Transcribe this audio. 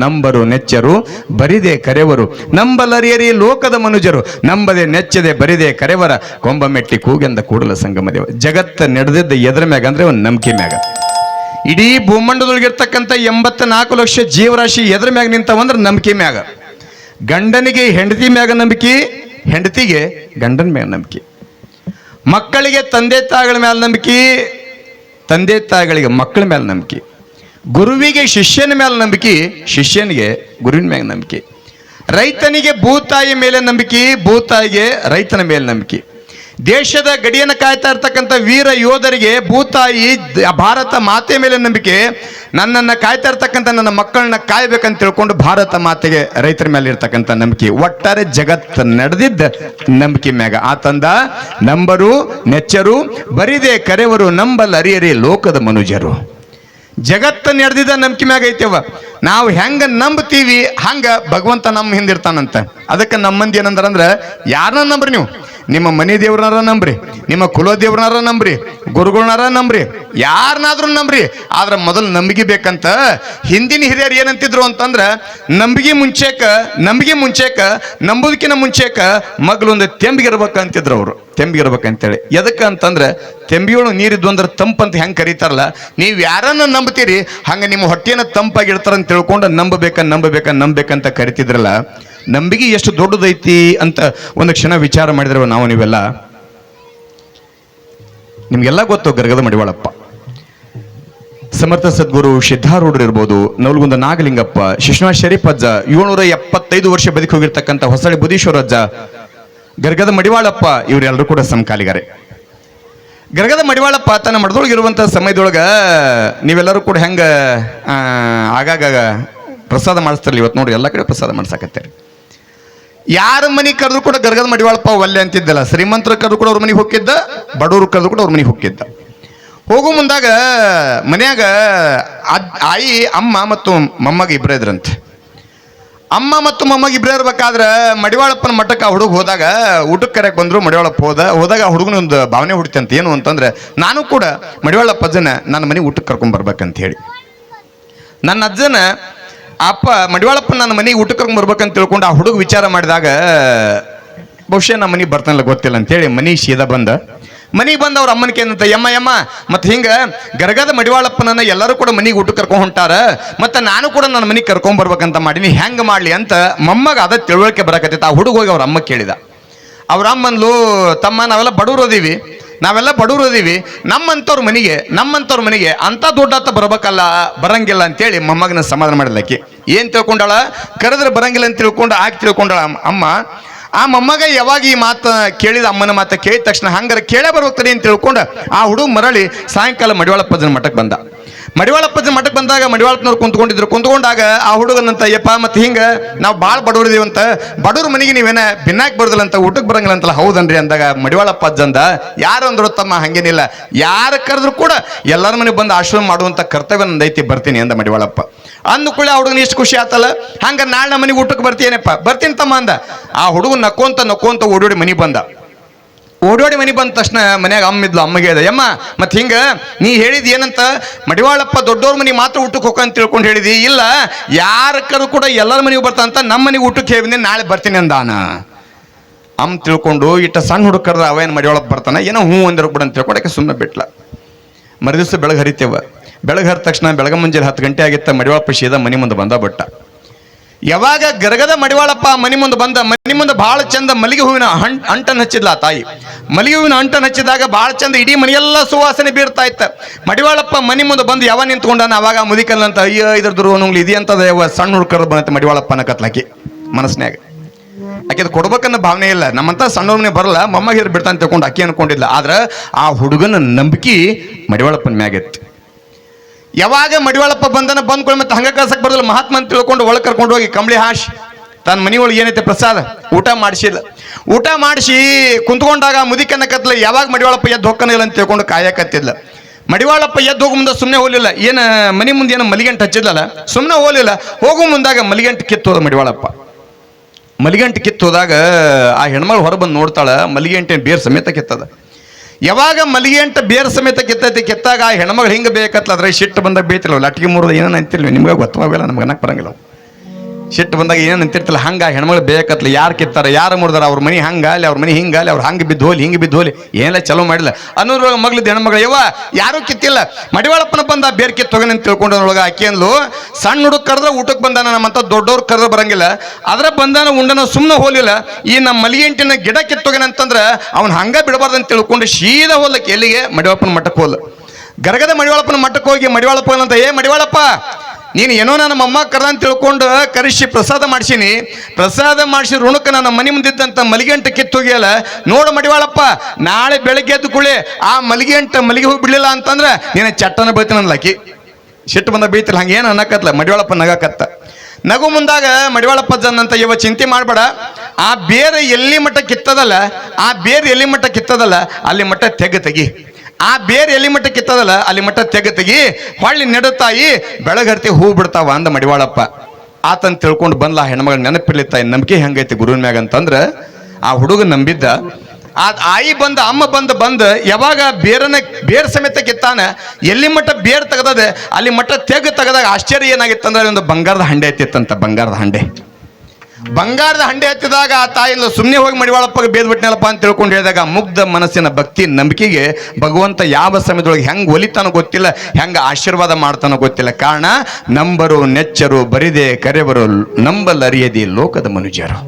Number ನೆಚ್ಚರು ಬರಿದೆ ಕರೆವರು ನಂಬಲರಿಯರಿ ಲೋಕದ ಮನುಜರು ನಂಬದೆ ನೆಚ್ಚದೆ ಬರಿದೆ ಕರೆವರ ಕೊಂಬ ಮೆಟ್ಟಿ ಕೂಗೆಂದ ಕೂಡಲ ಸಂಗಮ ದೇವ. ಜಗತ್ತ ನಡೆದಿದ್ದ ಎದ್ರ ಮ್ಯಾಗ ಅಂದ್ರೆ ಒಂದು ನಂಬಿಕೆ ಮ್ಯಾಗ. ಇಡೀ ಭೂಮಂಡದೊಳಗಿರ್ತಕ್ಕಂಥ 84 ಲಕ್ಷ ಜೀವರಾಶಿ ಎದ್ರ ಮ್ಯಾಗ ನಿಂತವಂದ್ರೆ ನಂಬಿಕೆ ಮ್ಯಾಗ. ಗಂಡನಿಗೆ ಹೆಂಡತಿ ಮ್ಯಾಗ ನಂಬಿಕೆ, ಹೆಂಡತಿಗೆ ಗಂಡನ ಮ್ಯಾಗ ನಂಬಿಕೆ, ಮಕ್ಕಳಿಗೆ ತಂದೆ ತಾಯಿಗಳ ಮೇಲೆ ನಂಬಿಕೆ, ತಂದೆ ತಾಯಿಗಳಿಗೆ ಮಕ್ಕಳ ಮೇಲೆ ನಂಬಿಕೆ, ಗುರುವಿಗೆ ಶಿಷ್ಯನ ಮೇಲೆ ನಂಬಿಕೆ, ಶಿಷ್ಯನಿಗೆ ಗುರುವಿನ ಮೇಲೆ ನಂಬಿಕೆ, ರೈತನಿಗೆ ಭೂತಾಯಿ ಮೇಲೆ ನಂಬಿಕೆ, ಭೂತಾಯಿಗೆ ರೈತನ ಮೇಲೆ ನಂಬಿಕೆ, ದೇಶದ ಗಡಿಯನ್ನು ಕಾಯ್ತಾ ಇರ್ತಕ್ಕಂಥ ವೀರ ಯೋಧರಿಗೆ ಭೂತಾಯಿ ಭಾರತ ಮಾತೆ ಮೇಲೆ ನಂಬಿಕೆ, ನನ್ನನ್ನು ಕಾಯ್ತಾ ಇರ್ತಕ್ಕಂಥ ನನ್ನ ಮಕ್ಕಳನ್ನ ಕಾಯ್ಬೇಕಂತ ತಿಳ್ಕೊಂಡು ಭಾರತ ಮಾತೆಗೆ ರೈತರ ಮೇಲೆ ಇರ್ತಕ್ಕಂಥ ನಂಬಿಕೆ. ಒಟ್ಟಾರೆ ಜಗತ್ತು ನಡೆದಿದ್ದ ನಂಬಿಕೆ ಮ್ಯಾಗ. ಆತಂದ ನಂಬರು ನೆಚ್ಚರು ಬರಿದೆ ಕರೆವರು ನಂಬಲ್ ಅರಿಯರಿ ಲೋಕದ ಮನುಜರು. ಜಗತ್ತು ನಡೆದಿದ್ದ ನಂಬಿಕೆ ಮ್ಯಾಗ ಐತೆವ. ನಾವು ಹೆಂಗ ನಂಬ್ತೀವಿ ಹಂಗ ಭಗವಂತ ನಮ್ಮ ಹಿಂದಿರ್ತಾನಂತ. ಅದಕ್ಕೆ ನಮ್ಮ ಮಂದಿ ಏನಂದ್ರೆ ಯಾರನ್ನ ನಂಬ್ರಿ ನೀವು, ನಿಮ್ಮ ಮನೆ ದೇವ್ರನಾರ ನಂಬ್ರಿ, ನಿಮ್ಮ ಕುಲ ದೇವ್ರನಾರ ನಂಬ್ರಿ, ಗುರುಗಳನಾರ ನಂಬ್ರಿ, ಯಾರನ್ನಾದ್ರೂ ನಂಬ್ರಿ, ಆದ್ರೆ ಮೊದಲು ನಂಬಿಕೆ ಬೇಕಂತ. ಹಿಂದಿನ ಹಿರಿಯರು ಏನಂತಿದ್ರು ಅಂತಂದ್ರೆ ನಂಬಿಕೆ ಮುಂಚೆಕ ನಂಬುದಕ್ಕಿಂತ ಮುಂಚೆಕ ಮಗಳೊಂದು ತೆಂಬಿಗಿರ್ಬೇಕಂತಿದ್ರು ಅವರು. ತೆಂಬಿಗಿರ್ಬೇಕಂತೇಳಿ ಎದಕ್ಕೆ ಅಂತಂದ್ರೆ ತೆಂಬಿಯೋಳು ನೀರಿದ್ದು ಅಂದ್ರೆ ತಂಪಂತ ಹೆಂಗೆ ಕರೀತಾರಲ್ಲ, ನೀವು ಯಾರನ್ನ ನಂಬ್ತೀರಿ ಹಂಗೆ ನಿಮ್ಮ ಹೊಟ್ಟೆನ ತಂಪಾಗಿಡ್ತಾರಂತ ತಿಳ್ಕೊಂಡು ನಂಬಬೇಕಂತ ಕರಿತಿದ್ರಲ್ಲ. ನಂಬಿಕೆ ಎಷ್ಟು ದೊಡ್ಡದೈತಿ ಅಂತ ಒಂದು ಕ್ಷಣ ವಿಚಾರ ಮಾಡಿದ್ರೆ ನಾವು ನೀವೆಲ್ಲ. ನಿಮ್ಗೆಲ್ಲ ಗೊತ್ತು ಗರಗದ ಮಡಿವಾಳಪ್ಪ, ಸಮರ್ಥ ಸದ್ಗುರು ಸಿದ್ಧಾರೂಢರು ಇರ್ಬೋದು, ನವಲಗುಂದ ನಾಗಲಿಂಗಪ್ಪ, ಶಿಶ್ನಾಥ್ ಶರೀಫ್ ಅಜ್ಜ, 775 ವರ್ಷ ಬದುಕಿ ಹೋಗಿರ್ತಕ್ಕಂಥ ಹೊಸಳ್ಳಿ ಬುದೀಶ್ವರ ಅಜ್ಜ, ಗರಗದ ಮಡಿವಾಳಪ್ಪ, ಇವರೆಲ್ಲರೂ ಕೂಡ ಸಮಕಾಲಿಗರೇ. ಗರಗದ ಮಡಿವಾಳಪ್ಪ ತನ್ನ ಮಠದೊಳಗಿರುವಂಥ ಸಮಯದೊಳಗ ನೀವೆಲ್ಲರೂ ಕೂಡ ಹೆಂಗ ಆಗಾಗ ಪ್ರಸಾದ ಮಾಡಿಸ್ತಾರಲ್ಲ, ಇವತ್ತು ನೋಡಿ ಎಲ್ಲ ಕಡೆ ಪ್ರಸಾದ ಮಾಡ್ಸಾಕತ್ತೇರಿ. ಯಾರ ಮನೆ ಕರೆದ್ರು ಕೂಡ ಗರಗದ ಮಡಿವಾಳಪ್ಪ ಒಲ್ಲೆ ಅಂತಿದ್ದಲ್ಲ. ಶ್ರೀಮಂತರ ಕರೆದು ಕೂಡ ಅವ್ರ ಮನೆಗೆ ಹೋಗಿದ್ದ, ಬಡವರು ಕರೆದು ಕೂಡ ಅವ್ರ ಮನೆಗೆ ಹೋಗಿದ್ದ. ಹೋಗೋ ಮುಂದಾಗ ಮನ್ಯಾಗ ಆಯಿ ಅಮ್ಮ ಮತ್ತು ಮೊಮ್ಮಗ ಇಬ್ಬರೇ ಇದ್ರಂತೆ. ಅಮ್ಮ ಮತ್ತು ಮೊಮ್ಮಗ ಇಬ್ಬರೇ ಇರ್ಬೇಕಾದ್ರೆ ಮಡಿವಾಳಪ್ಪನ ಮಠಕ್ಕೆ ಹುಡುಗ ಹೋದಾಗ ಊಟಕ್ಕೆ ಕರೆಯಕ್ಕೆ ಬಂದರು. ಮಡಿವಾಳಪ್ಪ ಹೋದಾಗ ಆ ಹುಡುಗನ ಒಂದು ಭಾವನೆ ಹುಡುತಂತ. ಏನು ಅಂತಂದ್ರೆ ನಾನು ಕೂಡ ಮಡಿವಾಳಪ್ಪ ಅಜ್ಜನ ನನ್ನ ಮನೆಗೆ ಊಟಕ್ಕೆ ಕರ್ಕೊಂಡ್ ಬರ್ಬೇಕಂತ ಹೇಳಿ. ನನ್ನ ಅಜ್ಜನ ಅಪ್ಪ ಮಡಿವಾಳಪ್ಪ ನನ್ನ ಮನೆಗೆ ಊಟಕ್ಕೆ ಕರ್ಕೊಂಡ್ ಬರ್ಬೇಕಂತ ತಿಳ್ಕೊಂಡು ಆ ಹುಡುಗ ವಿಚಾರ ಮಾಡಿದಾಗ ಬಹುಶಃ ನಮ್ಮ ಮನೆಗೆ ಬರ್ತಾನಲ್ಲ ಗೊತ್ತಿಲ್ಲ ಅಂತೇಳಿ ಮನೆಗೆ ಸೀದಾ ಮನೆಗೆ ಬಂದ ಅವ್ರ ಅಮ್ಮನಿಗೆ ಏನಂತ, ಯಮ್ಮ ಮತ್ತೆ ಹಿಂಗೆ ಗರಗದ ಮಡಿವಾಳಪ್ಪನನ್ನ ಎಲ್ಲರೂ ಕೂಡ ಮನೆಗೆ ಊಟಕ್ಕೆ ಕರ್ಕೊಂಡು ಹೊಂಟಾರ, ಮತ್ತು ನಾನು ಕೂಡ ನನ್ನ ಮನೆಗೆ ಕರ್ಕೊಂಡ್ ಬರ್ಬೇಕಂತ ಮಾಡೀನಿ, ಹೆಂಗೆ ಮಾಡಲಿ ಅಂತ ಮೊಮ್ಮಗ ಅದ ತಿಳುವಳಿಕೆ ಬರಕತ್ತೈತೆ. ಆ ಹುಡುಗ ಹೋಗಿ ಅವ್ರ ಅಮ್ಮ ಕೇಳಿದ. ಅವ್ರ ಅಮ್ಮನ್ಲು, ತಮ್ಮ ನಾವೆಲ್ಲ ಬಡವರು ಅದೀವಿ, ನಮ್ಮಂಥವ್ರ ಮನೆಗೆ ಅಂತ ದೊಡ್ಡ ಬರಂಗಿಲ್ಲ ಅಂತೇಳಿ ಮೊಮ್ಮಗನ ಸಮಾಧಾನ ಮಾಡಿದ್ಲಕ್ಕಿ. ಏನು ತಿಳ್ಕೊಂಡಾಳ, ಕರೆದ್ರೆ ಬರಂಗಿಲ್ಲ ಅಂತ ತಿಳ್ಕೊಂಡಾಳ ಅಮ್ಮ. ಆ ಮೊಮ್ಮಗ ಯಾವಾಗ ಈ ಮಾತು ಕೇಳಿದ, ಅಮ್ಮನ ಮಾತು ಕೇಳಿದ ತಕ್ಷಣ ಹಂಗಾರೆ ಕೇಳೇ ಬರ್ಬೇಕ್ತದೆ ಅಂತ ತಿಳ್ಕೊಂಡು ಆ ಹುಡುಗ ಮರಳಿ ಸಾಯಂಕಾಲ ಮಡಿವಾಳಪ್ಪನ ಮಠಕ್ಕೆ ಬಂದ. ಮಡಿವಾಳಪ್ಪನ ಮಠಕ್ಕೆ ಬಂದಾಗ ಮಡಿವಾಳಪ್ಪನವ್ರು ಕುಂತ್ಕೊಂಡಾಗ ಆ ಹುಡುಗನಂತ, ಯಪ್ಪ ಮತ್ತೆ ಹಿಂಗೆ ನಾವು ಭಾಳ ಬಡವರಿದೀವಂತ, ಬಡವ್ರ ಮನೆಗೆ ನೀವೇನ ಭಿನ್ನಾಕ್ ಬರೋದಿಲ್ಲ ಅಂತ, ಊಟಕ್ಕೆ ಬರಂಗಿಲ್ಲ ಅಂತಲ್ಲ. ಹೌದನ್ರಿ ಅಂದಾಗ ಮಡಿವಾಳಪ್ಪ ಅಜ್ಜಂದ, ಯಾರು ಅಂದ್ರು ತಮ್ಮ ಹಂಗೇನಿಲ್ಲ, ಯಾರು ಕರೆದ್ರು ಕೂಡ ಎಲ್ಲರ ಮನೆಗೆ ಬಂದು ಆಶ್ರಮ ಮಾಡುವಂಥ ಕರ್ತವ್ಯ ನಂದೈತಿ, ಬರ್ತೀನಿ ಅಂದ ಮಡಿವಾಳಪ್ಪ. ಅಂದ್ಕೊಳ್ಳಿ ಆ ಹುಡುಗನ ಎಷ್ಟು ಖುಷಿ ಆತಲ್ಲ. ಹಂಗ ನಾಳೆ ನಮ್ಮ ಮನೆಗೆ ಊಟಕ್ಕೆ ಬರ್ತೀನಪ್ಪ, ಬರ್ತೀನಿ ತಮ್ಮ ಅಂದ. ಆ ಹುಡುಗ ನಕ್ಕೊಂತ ಓಡೋಡಿ ಮನೆಗೆ ಬಂದ ತಕ್ಷಣ ಮನ್ಯಾಗ ಅಮ್ಮಗೆ ಹೇಳ್ದ, ಯಮ್ಮ ಮತ್ತೆ ಹಿಂಗ ನೀ ಹೇಳಿದ್ ಏನಂತ, ಮಡಿವಾಳಪ್ಪ ದೊಡ್ಡವ್ರ ಮನೆಗೆ ಮಾತ್ರ ಊಟಕ್ಕೆ ಹೋಗಂತ ತಿಳ್ಕೊಂಡು ಹೇಳಿದಿ, ಇಲ್ಲ ಯಾರ ಕರು ಕೂಡ ಎಲ್ಲರ ಮನೆಗೆ ಬರ್ತಾನಂತ ನಮ್ಮ ಮನೆಗೆ ಊಟಕ್ಕೆ ಹೇಳಿ ನಾಳೆ ಬರ್ತೀನಿ ಅಂದಾನ. ಅಮ್ಮ ತಿಳ್ಕೊಂಡು ಇಟ್ಟ ಸಣ್ಣ ಹುಡುಗ ಕರೆದ ಅವೇನು ಮಡಿವಾಳಪ್ಪ ಬರ್ತಾನ ಏನೋ ಹ್ಞೂ ಅಂದಿರೋ ಬಿಡ ಅಂತ ತಿಳ್ಕೊಳಕ್ಕೆ ಸುಮ್ಮನೆ ಬಿಟ್ಲ. ಮರುದಿವ್ಸ ಬೆಳಗ್ಗೆ ಹರಿತೇವ. ಬೆಳಗ್ಗೆ ಹರಿದ ತಕ್ಷಣ ಬೆಳಗ್ಗೆ ಮುಂಜಾನೆ 10 ಗಂಟೆ ಆಗಿತ್ತ. ಮಡಿವಾಳಪ್ಪ ಸೀದಾ ಮನೆ ಮುಂದೆ ಬಂದ ಬಟ್ಟ. ಯಾವಾಗ ಗರಗದ ಮಡಿವಾಳಪ್ಪ ಮನೆ ಮುಂದೆ ಭಾಳ ಚಂದ ಮಲ್ಲಿಗೆ ಹೂವಿನ ಅಂಟನ್ನು ಹಚ್ಚಿದ್ಲ ಆ ತಾಯಿ. ಮಲ್ಲಿಗೆ ಹೂವಿನ ಅಂಟನ್ನು ಹಚ್ಚಿದಾಗ ಭಾಳ ಚಂದ ಇಡೀ ಮನೆಯೆಲ್ಲ ಸುವಾಸನೆ ಬೀರ್ತಾ ಇತ್ತ. ಮಡಿವಾಳಪ್ಪ ಮನೆ ಮುಂದೆ ಬಂದು ಯಾವ ನಿಂತ್ಕೊಂಡಾನ. ಅವಾಗ ಮುದಿಕಲ್ಲ ಅಂತ, ಅಯ್ಯೋ ಇದ್ರದ್ದು ನಂಗ್ಲಿ ಇದೆಯಂತದ ಸಣ್ಣ ಹುಡುಕರ್ ಬಂತ ಮಡಿವಾಳಪ್ಪನ ಕತ್ಲಾಕಿ ಮನಸ್ನ್ಯಾಗ. ಆಕೆ ಕೊಡ್ಬೇಕನ್ನೋ ಭಾವನೆ ಇಲ್ಲ. ನಮ್ಮಂತ ಸಣ್ಣವ್ರನ್ನೇ ಬರಲ್ಲ, ಮೊಮ್ಮಗ ಹಿರ್ ಬಿಡ್ತಾನೆ ತಿಳ್ಕೊಂಡು ಆಕೆ ಅನ್ಕೊಂಡಿಲ್ಲ. ಆದ್ರೆ ಆ ಹುಡುಗನ ನಂಬಿಕೆ ಮಡಿವಾಳಪ್ಪನ ಮ್ಯಾಗಿತ್ತು. ಯಾವಾಗ ಮಡಿವಾಳಪ್ಪ ಬಂದ್ಕೊಳ್ಳಿ ಮತ್ತೆ ಹಂಗ ಕಳ್ಸಕ್ ಬರಲ್ಲ. ಮಹಾತ್ಮ ಅಂತ ತಿಳ್ಕೊಂಡು ಒಳಗೆ ಕರ್ಕೊಂಡು ಹೋಗಿ ಕಂಬಳಿ ಹಾಶಿ ತನ್ನ ಮನೆಯೊಳಗೆ ಏನೈತೆ ಪ್ರಸಾದ ಊಟ ಮಾಡಿಸಿ ಕುಂತ್ಕೊಂಡಾಗ ಮುದಿಕನ್ನ ಕತ್ಲ. ಯಾವಾಗ ಮಡಿವಾಳಪ್ಪ ಎದ್ದು ಹೊಕ್ಕನಿಲ್ಲ ಅಂತ ತಿಳ್ಕೊಂಡು ಕಾಯಕತ್ತಿದ್ಲ. ಮಡಿವಾಳಪ್ಪ ಎದ್ದು ಹೋಗೋ ಮುಂದೆ ಸುಮ್ಮನೆ ಹೋಗಲಿಲ್ಲ. ಏನು ಮನೆ ಮುಂದೆ ಏನೋ ಮಲಿಗಂಟು ಹಚ್ಚಿದ್ಲಲ್ಲ, ಸುಮ್ಮನೆ ಹೋಗಲಿಲ್ಲ. ಹೋಗೋ ಮುಂದಾಗ ಮಲಿಗಂಟು ಕಿತ್ತೋದ ಮಡಿವಾಳಪ್ಪ. ಮಲಿಗಂಟು ಕಿತ್ತೋದಾಗ ಆ ಹೆಣ್ಮಗಳು ಹೊರಬಂದು ನೋಡ್ತಾಳ, ಮಲಿಗಂಟಿನ ಬೇರ್ ಸಮೇತ ಕಿತ್ತದ. ಯಾವಾಗ ಮಲ್ಲಿಗೆ ಬೇರೆ ಸಮೇತ ಕಿತ್ತಾಗ ಆ ಹೆಣ್ಮಗಳು ಹಿಂಗೆ ಬೇಕತ್ಲ. ಅದ್ರ ಸಿಟ್ಟು ಬಂದಾಗ ಬೇಯ್ತಿಲ್ಲ, ಲಟ್ಗೆ ಮೂರದ ಏನೇನು ಅಂತಿಲ್ವಿ, ನಿಮ್ಗೆ ಗೊತ್ತಾಗಲ್ಲ, ನಮ್ಗೆ ಅನ್ನಕ್ಕೆ ಬರಂಗಿಲ್ಲ. ಸಿಟ್ಟು ಬಂದಾಗ ಏನು ಅಂತಿರ್ತಲ್ಲ ಹಂಗ ಹೆಣ್ಮಗಳು ಬೇಕತ್ಲ ಯಾರು ಕಿತ್ತಾರ ಯಾರು ಮುಡ್ದಾರ ಅವ್ರ ಮನೆ ಹಂಗ ಅಲ್ಲಿ ಅವ್ರ ಮನೆ ಹಿಂಗ ಅಲ್ಲಿ ಅವ್ರು ಹಂಗೆ ಬಿದ್ದು ಹೋಲಿ ಹಿಂಗೆ ಬಿದ್ದು ಹೋಲಿ ಏನೆಲ್ಲ ಚಲೋ ಮಾಡಿಲ್ಲ ಅನ್ನೋದ್ರೊಳಗೆ ಮಗ್ಳದ್ದು ಹೆಣ್ಮಗಳು ಯವ್ವ ಯಾರೂ ಕಿತ್ತಿಲ್ಲ ಮಡಿವಾಳಪ್ಪನ ಬಂದ ಬೇರೆ ಕಿತ್ತೋಗೇನೆ ಅಂತ ತಿಳ್ಕೊಂಡೊಳಗೆ ಆಕೆ ಅಂದ್ಲು ಸಣ್ಣ ಹುಡುಗ ಕರೆದ್ರೆ ಊಟಕ್ಕೆ ಬಂದಾನ ನಮ್ಮಂತ ದೊಡ್ಡವ್ರು ಕರೆದ್ರೆ ಬರಂಗಿಲ್ಲ ಅದ್ರ ಬಂದಾನ ಉಂಡನ ಸುಮ್ಮನೆ ಹೋಲಿಲ್ಲ ಈ ನಮ್ಮ ಮಲಿಗೆಂಟಿನ ಗಿಡ ಕಿತ್ತೋಗೇನೆ ಅಂತಂದ್ರೆ ಅವ್ನು ಹಂಗ ಬಿಡಬಾರ್ದಂತ ತಿಳ್ಕೊಂಡು ಸೀದಾ ಹೋಗ್ಲಕ್ಕೆ ಎಲ್ಲಿಗೆ ಮಡಿವಾಳಪ್ಪನ ಮಠಕ್ಕೆ ಹೋಲ್ ಗರಗದ ಮಡಿವಾಳಪ್ಪನ ಮಠಕ್ಕೆ ಹೋಗಿ ಮಡಿವಾಳಪ್ಪ ಅಂತ ಏ ಮಡಿವಾಳಪ್ಪ ನೀನು ಏನೋ ನನ್ನ ಮೊಮ್ಮ ಕರ್ದ ಅಂತ ತಿಳ್ಕೊಂಡು ಕರೆಸಿ ಪ್ರಸಾದ ಮಾಡಿಸೀನಿ ಪ್ರಸಾದ ಮಾಡಿಸಿ ಋಣಕ್ಕೆ ನನ್ನ ಮನೆ ಮುಂದಿದ್ದಂಥ ಮಲಿಗೆಂಟು ಕಿತ್ತೋಗಿಯಲ್ಲ ನೋಡು ಮಡಿವಾಳಪ್ಪ ನಾಳೆ ಬೆಳಗ್ಗೆ ಎದ್ದು ಕೂಡಲೇ ಆ ಮಲಿಗೆ ಹೋಗಿ ಬಿಡಲಿಲ್ಲ ಅಂತಂದ್ರೆ ನೀನು ಚಟ್ಟನ ಬೈತೀನಿ ಅನ್ಲಾಕಿ ಸಿಟ್ಟು ಬಂದ ಬೈತಿಲ್ಲ ಹಂಗೆ ಏನು ಅನ್ನಕತ್ಲ ಮಡಿವಾಳಪ್ಪ ನಗಕತ್ತ ನಗು ಮುಂದಾಗ ಮಡಿವಾಳಪ್ಪ ಜನ್ನಂತ ಇವ ಚಿಂತೆ ಮಾಡಬೇಡ ಆ ಬೇರೆ ಎಲ್ಲಿ ಮಟ್ಟ ಕಿತ್ತದಲ್ಲ ಆ ಬೇರೆ ಎಲ್ಲಿ ಮಟ್ಟ ಕಿತ್ತದಲ್ಲ ಅಲ್ಲಿ ಮಟ್ಟ ತೆಗಿ ಆ ಬೇರೆ ಎಲ್ಲಿ ಮಟ್ಟ ಕಿತ್ತದಲ್ಲ ಅಲ್ಲಿ ಮಟ್ಟ ತೆಗಿ ಹೊಳ್ಳಿ ನೆಡುತ್ತಾಯಿ ಬೆಳಗರ್ತಿ ಹೂ ಬಿಡ್ತಾವ ಅಂದ ಮಡಿವಾಳಪ್ಪ ಆತನ್ ತಿಳ್ಕೊಂಡು ಬಂದ್ಲ ಹೆಣ್ಮಗಳ ನೆನಪಿರ್ಲಿತ್ತಾಯಿ ನಂಬಿಕೆ ಹೆಂಗೈತಿ ಗುರುವಿನ ಮ್ಯಾಗ ಅಂತಂದ್ರ ಆ ಹುಡುಗ ನಂಬಿದ್ದ ಆ ಆಯಿ ಬಂದ ಅಮ್ಮ ಬಂದು ಯಾವಾಗ ಬೇರೆ ಸಮೇತ ಕಿತ್ತಾನ ಎಲ್ಲಿ ಮಟ್ಟ ಬೇರ್ ತೆಗದದೆ ಅಲ್ಲಿ ಮಟ್ಟ ತೆಗದಾಗ ಆಶ್ಚರ್ಯ ಏನಾಗಿತ್ತಂದ್ರೆ ಒಂದು ಬಂಗಾರದ ಹಂಡೆ ಎತ್ತಿತ್ತಂತ ಬಂಗಾರದ ಹಂಡೆ ಹತ್ತಿದಾಗ ಆ ತಾಯಿಲ್ಲ ಸುಮ್ಮನೆ ಹೋಗಿ ಮಡಿವಾಳಪ್ಪಗೆ ಬೇದ್ ಬಿಟ್ನಲ್ಲಪ್ಪ ಅಂತ ತಿಳ್ಕೊಂಡು ಹೇಳಿದಾಗ ಮುಗ್ಧ ಮನಸ್ಸಿನ ಭಕ್ತಿ ನಂಬಿಕೆಗೆ ಭಗವಂತ ಯಾವ ಸಮಯದೊಳಗೆ ಹೆಂಗೆ ಒಲಿತಾನೋ ಗೊತ್ತಿಲ್ಲ ಹೆಂಗೆ ಆಶೀರ್ವಾದ ಮಾಡ್ತಾನೋ ಗೊತ್ತಿಲ್ಲ ಕಾರಣ ನಂಬರು ನೆಚ್ಚರು ಬರಿದೆ ಕರೆವರು ನಂಬಲರಿಯದಿ ಲೋಕದ ಮನುಜರು